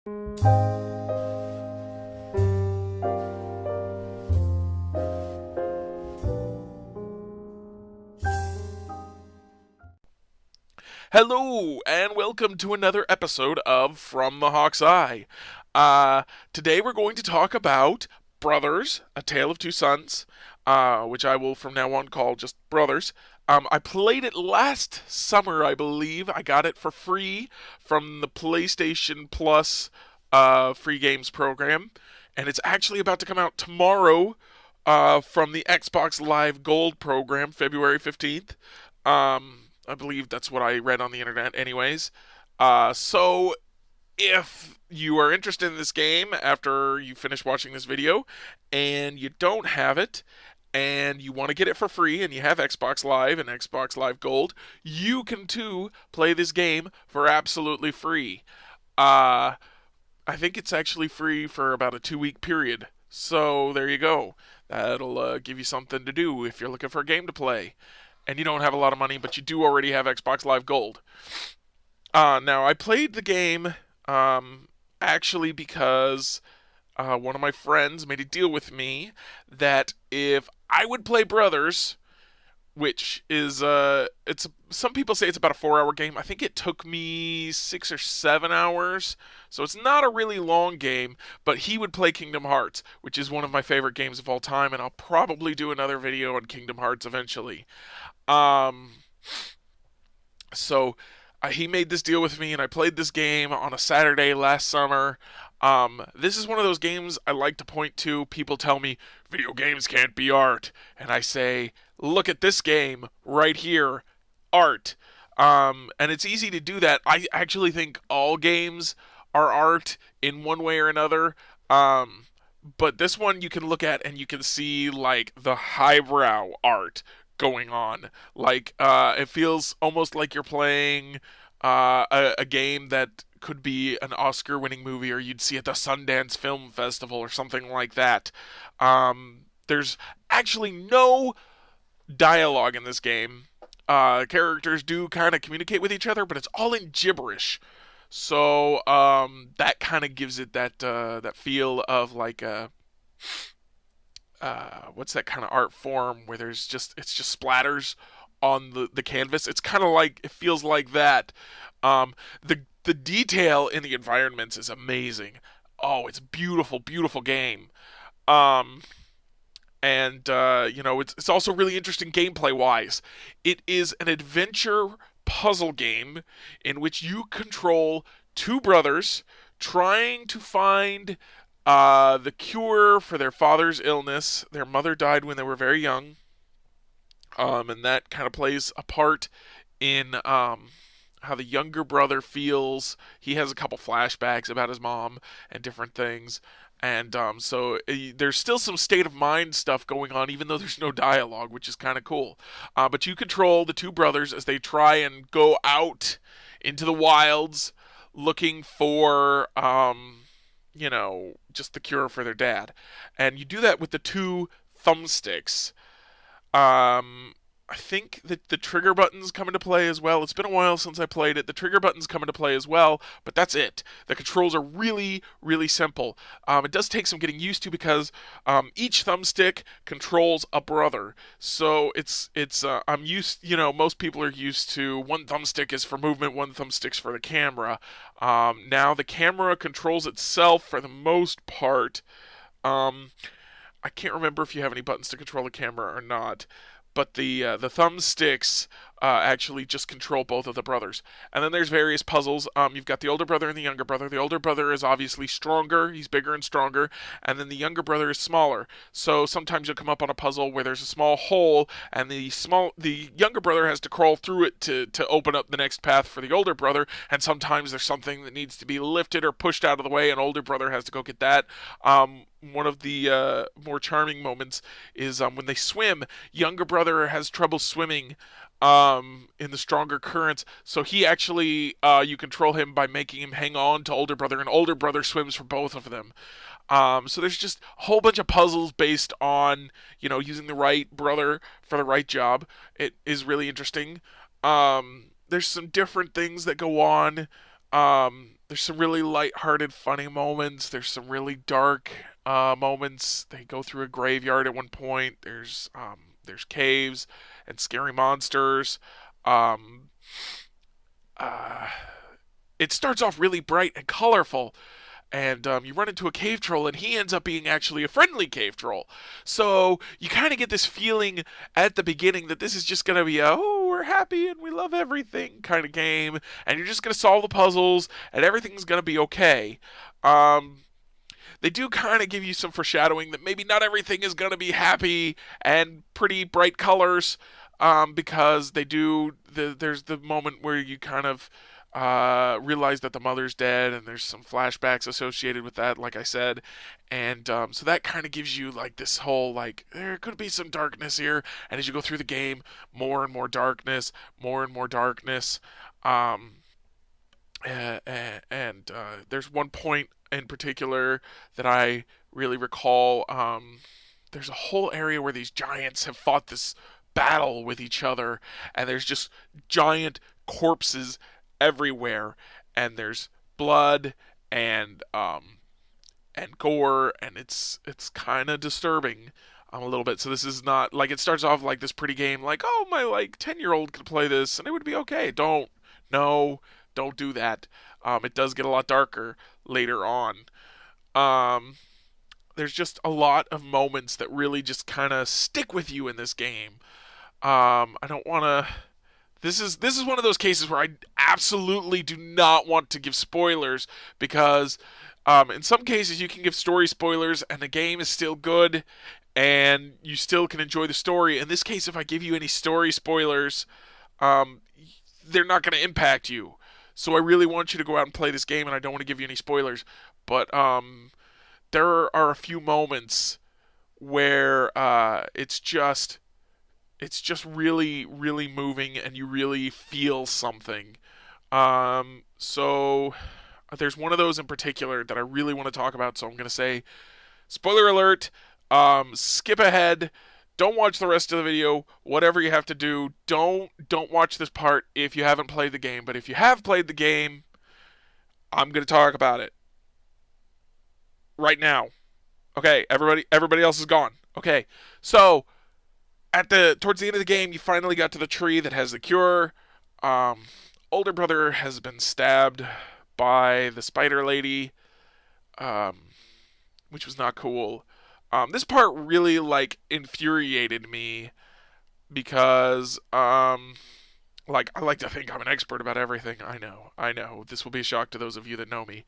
Hello, and welcome to another episode of From the Hawk's Eye. Today we're going to talk about Brothers, A Tale of Two Sons, which I will from now on call just Brothers. I played it last summer, I believe. I got it for free from the PlayStation Plus free games program, and it's actually about to come out tomorrow from the Xbox Live Gold program, February 15th. I believe that's what I read on the internet, anyways. So, if you are interested in this game after you finish watching this video and you don't have it and you want to get it for free and you have Xbox Live and Xbox Live Gold, you can too play this game for absolutely free. I think it's actually free for about a 2 week period. So, there you go. That'll give you something to do if you're looking for a game to play and you don't have a lot of money, but you do already have Xbox Live Gold. Now, I played the game actually because one of my friends made a deal with me that if I would play Brothers, which is it's some people say it's about a 4 hour game. I think it took me 6 or 7 hours, so it's not a really long game. But he would play Kingdom Hearts, which is one of my favorite games of all time, and I'll probably do another video on Kingdom Hearts eventually. Um, so he made this deal with me, and I played this game on a Saturday last summer. This is one of those games I like to point to. People tell me video games can't be art, and I say, look at this game right here, art. And it's easy to do that. I actually think all games are art in one way or another. But this one you can look at and you can see like the highbrow art going on. Like it feels almost like you're playing a game that could be an Oscar-winning movie, or you'd see at the Sundance Film Festival or something like that. There's actually no dialogue in this game. Characters do kind of communicate with each other, but it's all in gibberish. So that kind of gives it that feel of like a what's that kind of art form where it's just splatters on the canvas. It's kind of like it feels like that. The detail in the environments is amazing. Oh, it's a beautiful, beautiful game. Um, and it's also really interesting gameplay wise. It is an adventure puzzle game in which you control two brothers trying to find the cure for their father's illness. Their mother died when they were very young, and that kind of plays a part in how the younger brother feels. He has a couple flashbacks about his mom and different things. And there's still some state of mind stuff going on, even though there's no dialogue, which is kind of cool. But you control the two brothers as they try and go out into the wilds looking for, just the cure for their dad. And you do that with the two thumbsticks. I think that the trigger buttons come into play as well. It's been a while since I played it. The trigger buttons come into play as well, but that's it. The controls are really, really simple. It does take some getting used to because each thumbstick controls a brother. So I'm used. Most people are used to one thumbstick is for movement, one thumbstick's for the camera. Now the camera controls itself for the most part. I can't remember if you have any buttons to control the camera or not, but the thumbsticks actually just control both of the brothers. And then there's various puzzles. You've got the older brother and the younger brother. The older brother is obviously stronger. He's bigger and stronger. And then the younger brother is smaller. So sometimes you'll come up on a puzzle where there's a small hole, and the younger brother has to crawl through it to open up the next path for the older brother. And sometimes there's something that needs to be lifted or pushed out of the way, and older brother has to go get that. One of the more charming moments is when they swim. Younger brother has trouble swimming in the stronger currents, so he actually you control him by making him hang on to older brother, and older brother swims for both of them. So there's just a whole bunch of puzzles based on using the right brother for the right job. It is really interesting. There's some different things that go on. There's some really light-hearted, funny moments. There's some really dark moments. They go through a graveyard at one point. There's caves and scary monsters. Um, uh, it starts off really bright and colorful, and you run into a cave troll, and he ends up being actually a friendly cave troll. So you kind of get this feeling at the beginning that this is just going to be a, oh, we're happy and we love everything kind of game, and you're just going to solve the puzzles, and everything's going to be okay. Um, they do kind of give you some foreshadowing that maybe not everything is going to be happy and pretty bright colors, because there's the moment where you kind of realize that the mother's dead, and there's some flashbacks associated with that, like I said, and so that kind of gives you like this whole like there could be some darkness here, and as you go through the game, more and more darkness, more and more darkness. Um, there's one point in particular that I really recall. There's a whole area where these giants have fought this battle with each other, and there's just giant corpses everywhere, and there's blood and gore, and it's kind of disturbing a little bit. So this is not like it starts off like this pretty game, like oh my like 10-year-old could play this and it would be okay. Don't no, don't do that. It does get a lot darker later on. Um, there's just a lot of moments that really just kind of stick with you in this game. I don't want to. This is one of those cases where I absolutely do not want to give spoilers because in some cases you can give story spoilers and the game is still good and you still can enjoy the story. In this case, if I give you any story spoilers, um, they're not going to impact you. So I really want you to go out and play this game, and I don't want to give you any spoilers. But there are a few moments where it's just really really moving, and you really feel something. So there's one of those in particular that I really want to talk about. So I'm gonna say, spoiler alert. Skip ahead. Don't watch the rest of the video. Whatever you have to do, don't watch this part if you haven't played the game. But if you have played the game, I'm gonna talk about it right now. Okay, everybody else is gone. Okay, so towards the end of the game, you finally got to the tree that has the cure. Um, older brother has been stabbed by the spider lady, um, which was not cool. This part really like infuriated me because like I like to think I'm an expert about everything. I know. This will be a shock to those of you that know me.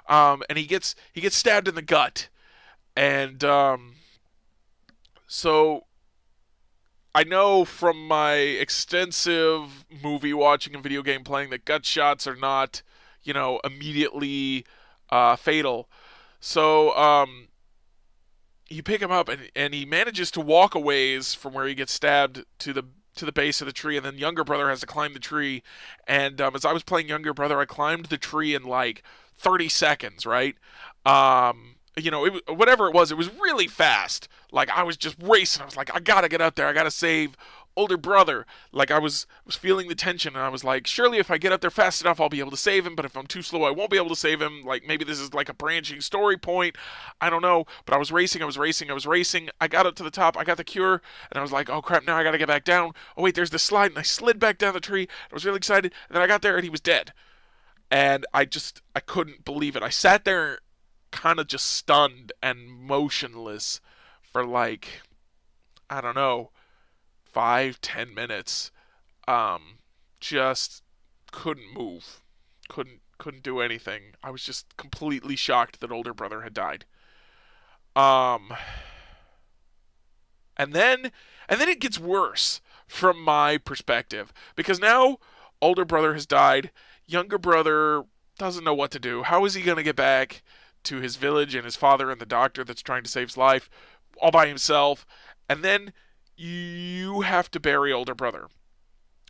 And he gets stabbed in the gut, and so I know from my extensive movie watching and video game playing that gut shots are not, immediately fatal. So you pick him up, and he manages to walk a ways from where he gets stabbed to the base of the tree, and then younger brother has to climb the tree. And as I was playing younger brother, I climbed the tree in like 30 seconds, right? Whatever it was really fast. Like I was just racing. I was like, I gotta get out there. I gotta save older brother. Like I was feeling the tension, and I was like, surely if I get up there fast enough, I'll be able to save him. But if I'm too slow, I won't be able to save him. Like maybe this is like a branching story point. I don't know. But I was racing. I was racing. I was racing. I got up to the top. I got the cure, and I was like, oh crap! Now I gotta get back down. Oh wait, there's the slide, and I slid back down the tree. I was really excited, and then I got there, and he was dead. And I couldn't believe it. I sat there kind of just stunned and motionless for like, I don't know, 5-10 minutes. Um, just couldn't move, couldn't do anything. I was just completely shocked that older brother had died. Um, and then it gets worse from my perspective because now older brother has died. Younger brother doesn't know what to do. How is he going to get back to his village and his father and the doctor that's trying to save his life all by himself? And then you have to bury older brother.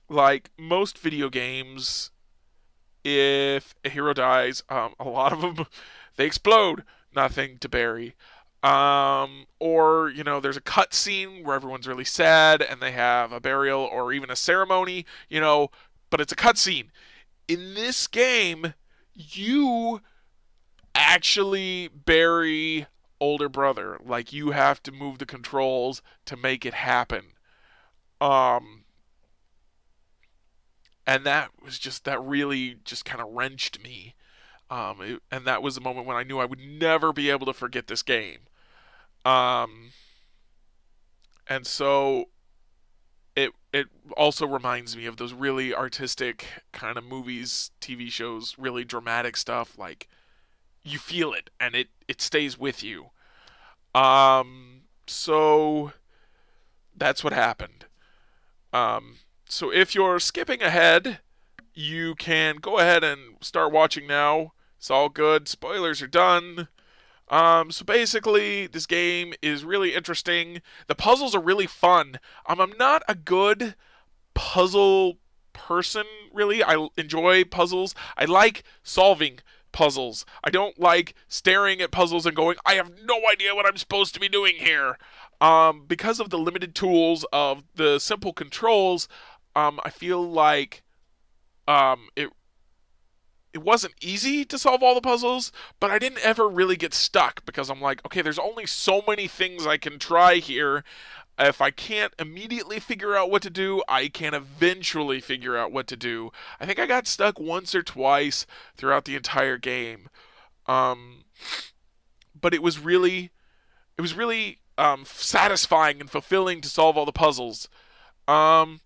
Like most video games, if a hero dies, a lot of them they explode. Nothing to bury. Or there's a cut scene where everyone's really sad and they have a burial or even a ceremony. But it's a cut scene. In this game, you actually bury older brother. Like, you have to move the controls to make it happen. Um, and that was just, that really just kind of wrenched me. And that was the moment when I knew I would never be able to forget this game. Um, and so it also reminds me of those really artistic kind of movies, TV shows, really dramatic stuff. Like, you feel it and it stays with you. So that's what happened. Um, so if you're skipping ahead, you can go ahead and start watching now. It's all good. Spoilers are done. So basically, this game is really interesting. The puzzles are really fun. I'm not a good puzzle person, really. I enjoy puzzles. I like solving puzzles. I don't like staring at puzzles and going, I have no idea what I'm supposed to be doing here. Because of the limited tools of the simple controls, I feel like it wasn't easy to solve all the puzzles, but I didn't ever really get stuck because I'm like, okay, there's only so many things I can try here. If I can't immediately figure out what to do, I can eventually figure out what to do. I think I got stuck once or twice throughout the entire game. Um, but it was really satisfying and fulfilling to solve all the puzzles. Um,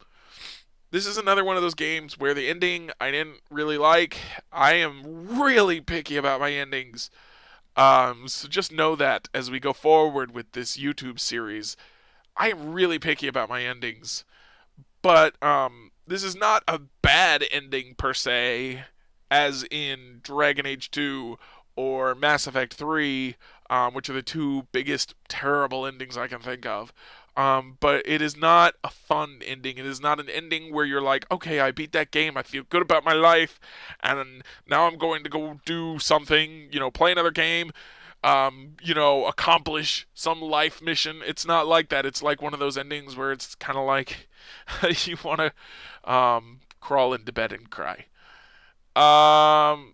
this is another one of those games where the ending I didn't really like. I am really picky about my endings. So just know that as we go forward with this YouTube series, I am really picky about my endings. But this is not a bad ending per se, as in Dragon Age 2 or Mass Effect 3, which are the two biggest terrible endings I can think of. But it is not a fun ending. It is not an ending where you're like, okay, I beat that game. I feel good about my life, and now I'm going to go do something. Play another game. Accomplish some life mission. It's not like that. It's like one of those endings where it's kind of like you want to crawl into bed and cry. Um,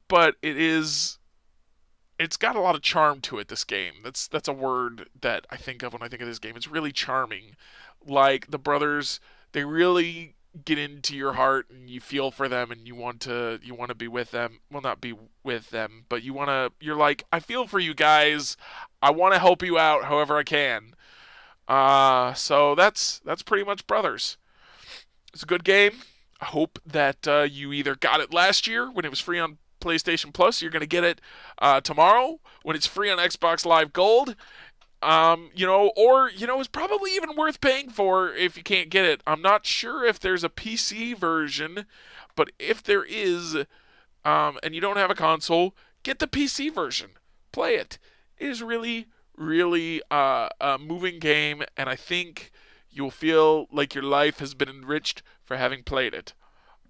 but it's got a lot of charm to it. This game. That's a word that I think of when I think of this game. It's really charming. Like, the brothers, they really get into your heart and you feel for them and you want to be with them. Well, not be with them, but you're like, I feel for you guys. I want to help you out however I can. So that's pretty much Brothers. It's a good game. I hope that you either got it last year when it was free on PlayStation Plus. You're going to get it tomorrow when it's free on Xbox Live Gold. It's probably even worth paying for if you can't get it. I'm not sure if there's a PC version, but if there is, and you don't have a console, get the PC version. Play it. It is really, really a moving game, and I think you'll feel like your life has been enriched for having played it.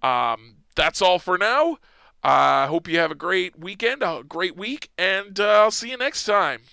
That's all for now. I hope you have a great weekend, a great week, and I'll see you next time.